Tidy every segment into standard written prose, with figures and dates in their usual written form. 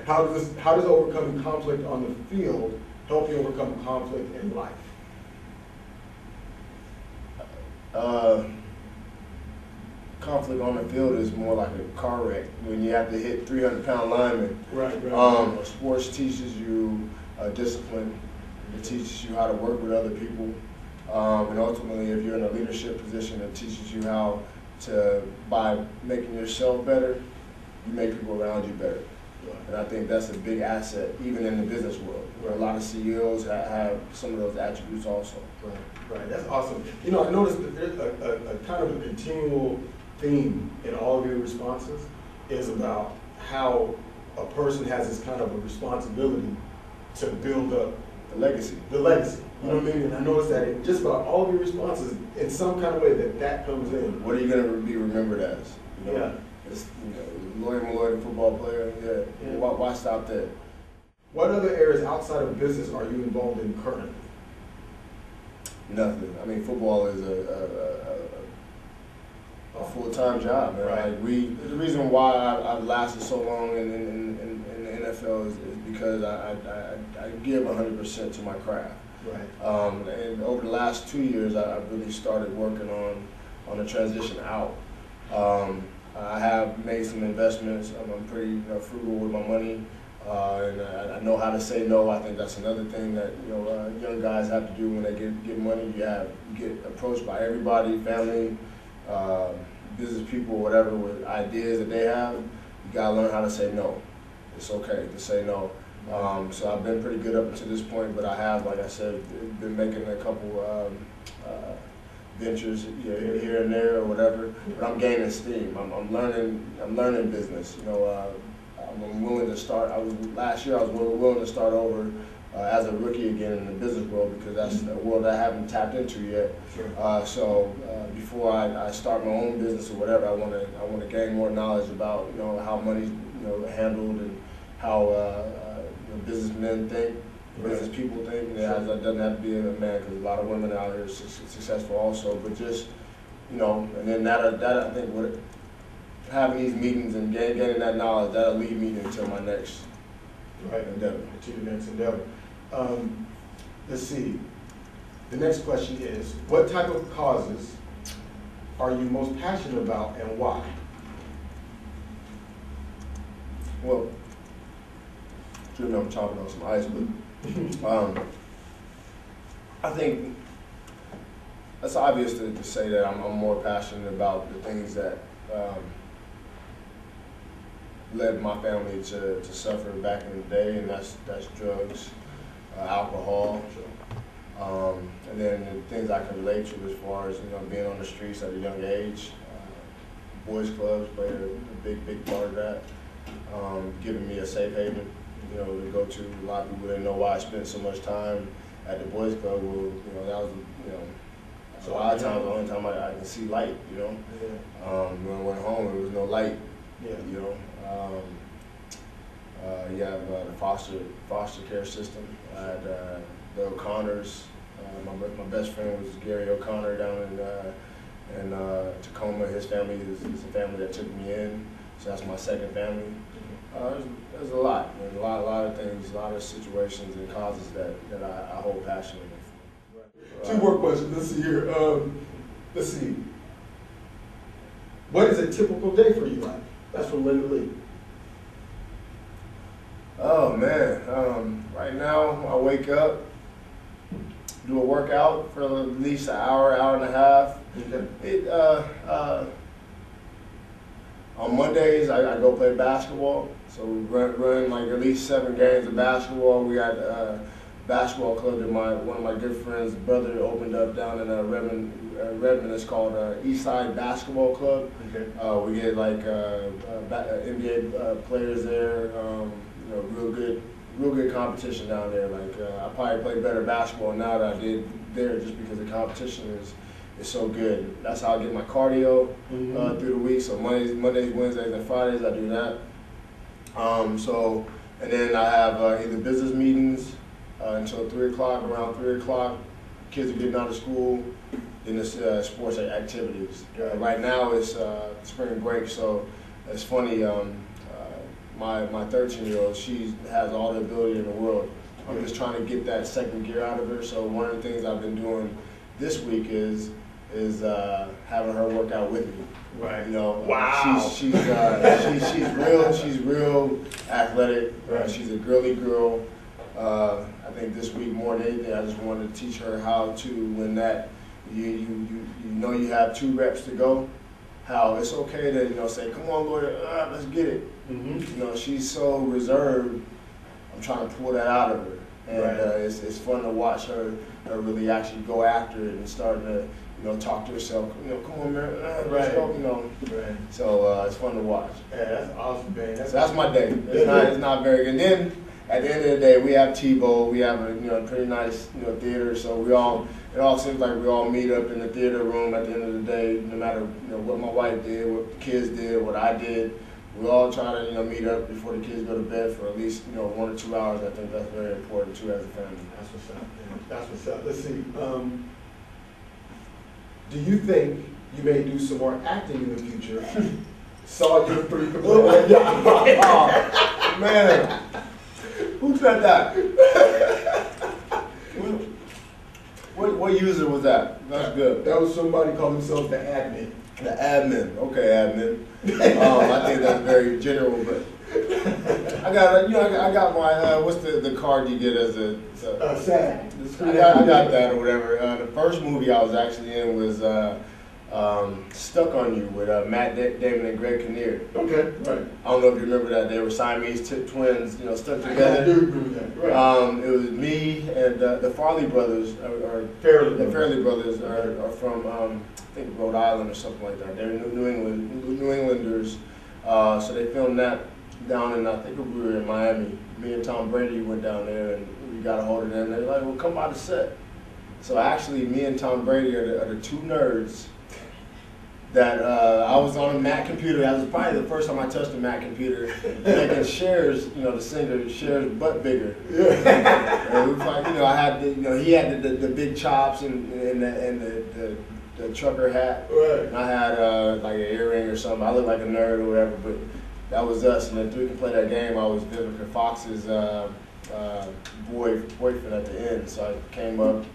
how does overcoming conflict on the field help you overcome conflict in life? Conflict on the field is more like a car wreck when you have to hit 300-pound linemen. Right. Sports teaches you discipline. It teaches you how to work with other people. And ultimately, if you're in a leadership position, it teaches you how to, by making yourself better, you make people around you better. And I think that's a big asset, even in the business world, where a lot of CEOs have some of those attributes also. Right, that's awesome. You know, I noticed that there's a kind of a continual theme in all of your responses is about how a person has this kind of a responsibility to build up the legacy. You know what I mean? And I noticed that in just about all of your responses, in some kind of way that comes in. What are you going to be remembered as? You know? Yeah. It's, Milloy, the football player. Yeah. Why stop there? What other areas outside of business are you involved in currently? Nothing. I mean, football is a full-time job, man. Right. Like the reason why I've lasted so long in the NFL is because I give 100% to my craft. Right. And over the last 2 years, I've really started working on the transition out. I have made some investments. I'm pretty frugal with my money, and I know how to say no. I think that's another thing that young guys have to do when they get money. You get approached by everybody, family, business people, whatever, with ideas that they have. You gotta learn how to say no. It's okay to say no. So I've been pretty good up until this point, but I have, like I said, been making a couple ventures here and there or whatever. But I'm gaining steam. I'm learning business. I'm willing to start. Last year I was willing to start over as a rookie again in the business world, because that's a world I haven't tapped into yet. Sure. So before I start my own business or whatever, I want to gain more knowledge about how money's handled and how businessmen think, business people think. It doesn't have to be a man, because a lot of women out here are successful also. But just and then that I think having these meetings and gaining that knowledge, that'll lead me into my next endeavor. To your next endeavor. Let's see. The next question is, what type of causes are you most passionate about and why? Well, I'm chopping on some ice, but I think it's obvious to say that I'm more passionate about the things that led my family to suffer back in the day, and that's drugs, alcohol, and then the things I can relate to as far as being on the streets at a young age. Boys clubs played a big part of that, giving me a safe haven to go to. A lot of people didn't know why I spent so much time at the boys club. Well, that was a lot of times the only time I can see light. Yeah. When I went home, there was no light. Yeah. You have the foster care system. I had the O'Connors. My best friend was Gary O'Connor down in Tacoma. His family is a family that took me in, so that's my second family. There's a lot of things, a lot of situations and causes that I hold passionately for. Two more questions. Let's see here. Let's see. What is a typical day for you like? That's from Linda Lee. Oh man, right now I wake up, do a workout for at least an hour and a half. Okay. On Mondays I go play basketball, so we run like at least 7 games of basketball. We got a basketball club that one of my good friends' brother opened up down in Redmond. It's called Eastside Basketball Club. Okay. We get like NBA players there. Real good competition down there. Like I probably play better basketball now than I did there, just because the competition is so good. That's how I get my cardio through the week. So Mondays, Wednesdays, and Fridays I do that. And then I have either business meetings until 3 o'clock. Around 3 o'clock, kids are getting out of school. Then it's sports activities. Right now it's spring break, so it's funny. my 13-year-old, she has all the ability in the world. I'm just trying to get that second gear out of her. So one of the things I've been doing this week is having her work out with me. Right. You know, wow. She's real athletic. Right. She's a girly girl. I think this week more than anything, I just wanted to teach her how to, when that you know you have 2 reps to go, how it's okay to say, come on, Lord, let's get it. Mm-hmm. You know, she's so reserved. I'm trying to pull that out of her, and right. It's fun to watch her really actually go after it and starting to talk to herself. Come on, man, let's go. Right. So it's fun to watch. Yeah, that's awesome, man. So that's my day. It's not very good. And then at the end of the day, we have T-Bow. We have a pretty nice theater. So it all seems like we all meet up in the theater room at the end of the day. No matter what my wife did, what the kids did, what I did, we all try to meet up before the kids go to bed for at least 1 or 2 hours. I think that's very important too as a family. That's what's up. Man. That's what's up. Let's see. Do you think you may do some more acting in the future? Saw you 3 complaints. Oh, man. Who said that? What user was that? That's good. That was somebody calling themselves the admin. The admin. Okay, admin. I think that's very general, but I got my what's the card you get as a SAG. I got that or whatever. The first movie I was actually in was Stuck on You with Matt Damon and Greg Kinnear. Okay, right. I don't know if you remember that. They were Siamese twins, stuck together. I do remember that. Right. It was me and the Farley brothers, or Fairley brothers are from I think Rhode Island or something like that. They're New Englanders. So they filmed that down in, I think we were in Miami. Me and Tom Brady went down there and we got a hold of them. They're like, well, come by the set. So actually, me and Tom Brady are the 2 nerds that I was on a Mac computer. That was probably the first time I touched a Mac computer. Making Cher's, the singer, Cher's butt bigger. Yeah. And it was like, I had he had the big chops and the trucker hat. Right. And I had like an earring or something. I looked like a nerd or whatever, but that was us. And then we could play that game. I was Vivica Fox's boyfriend at the end. So I came up,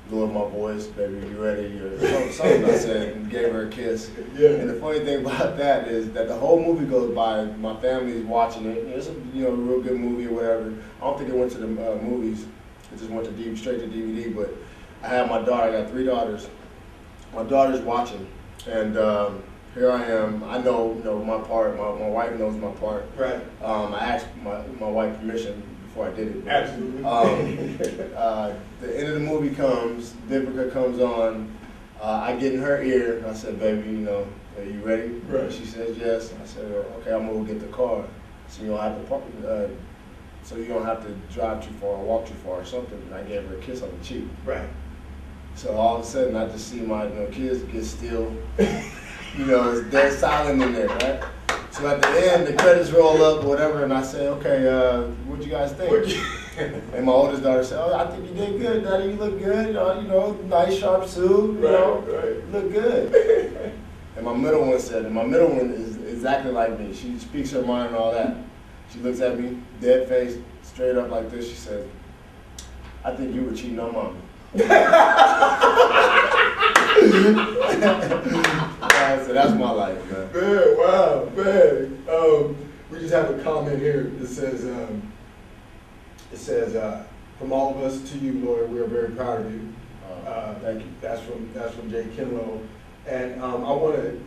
lowered my voice, baby, you ready? Or something I said, and gave her a kiss. Yeah. And the funny thing about that is that the whole movie goes by, my family's watching it. It's a real good movie or whatever. I don't think it went to the movies. It just went to straight to DVD. But I had my daughter. I got 3 daughters. My daughter's watching, and here I am. I know my part. My wife knows my part. Right. I asked my wife permission before I did it. Absolutely. The end of the movie comes. Vivica comes on. I get in her ear. I said, "Baby, are you ready?" Right. She says yes. I said, "Okay, I'm gonna go get the car, so you don't have to park. So you don't have to drive too far or walk too far or something." And I gave her a kiss on the cheek. Right. So all of a sudden, I just see my kids get still. It's dead silent in there, right? So at the end, the credits roll up or whatever, and I say, okay, what'd you guys think? And my oldest daughter said, oh, I think you did good, Daddy. You look good. Nice sharp suit. You look good. And my middle one said, and my middle one is exactly like me. She speaks her mind and all that. She looks at me, dead face, straight up like this. She said, I think you were cheating on Mama. So that's my life, man. Man, wow, man. We just have a comment here that says, from all of us to you, Lord, we are very proud of you. Thank you. That's from Jay Kinlow. And I want to,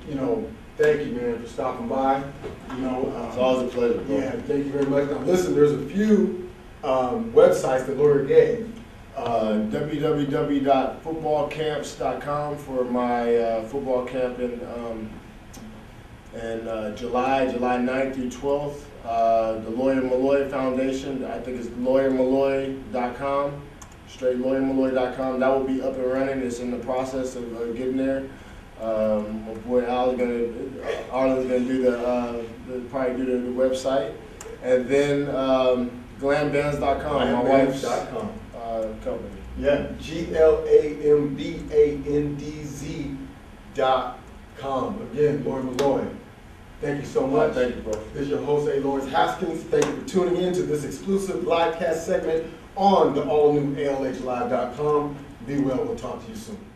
thank you, man, for stopping by. It's always a pleasure, bro. Yeah, thank you very much. Now, listen, there's a few websites that Lord gave. www.footballcamps.com for my football camp in July 9th through 12th. The Lawyer Milloy Foundation, I think it's lawyermilloy.com, straight lawyermilloy.com. That will be up and running. It's in the process of getting there. My boy Arlen's gonna do probably do the website, and then glambandz.com, my wife's company. Yeah, glambandz.com. Again, Lord Milloy. Thank you so much. Thank you, bro. This is your host, A. Lawrence Haskins. Thank you for tuning in to this exclusive livecast segment on the all-new ALHlive.com. Be well. We'll talk to you soon.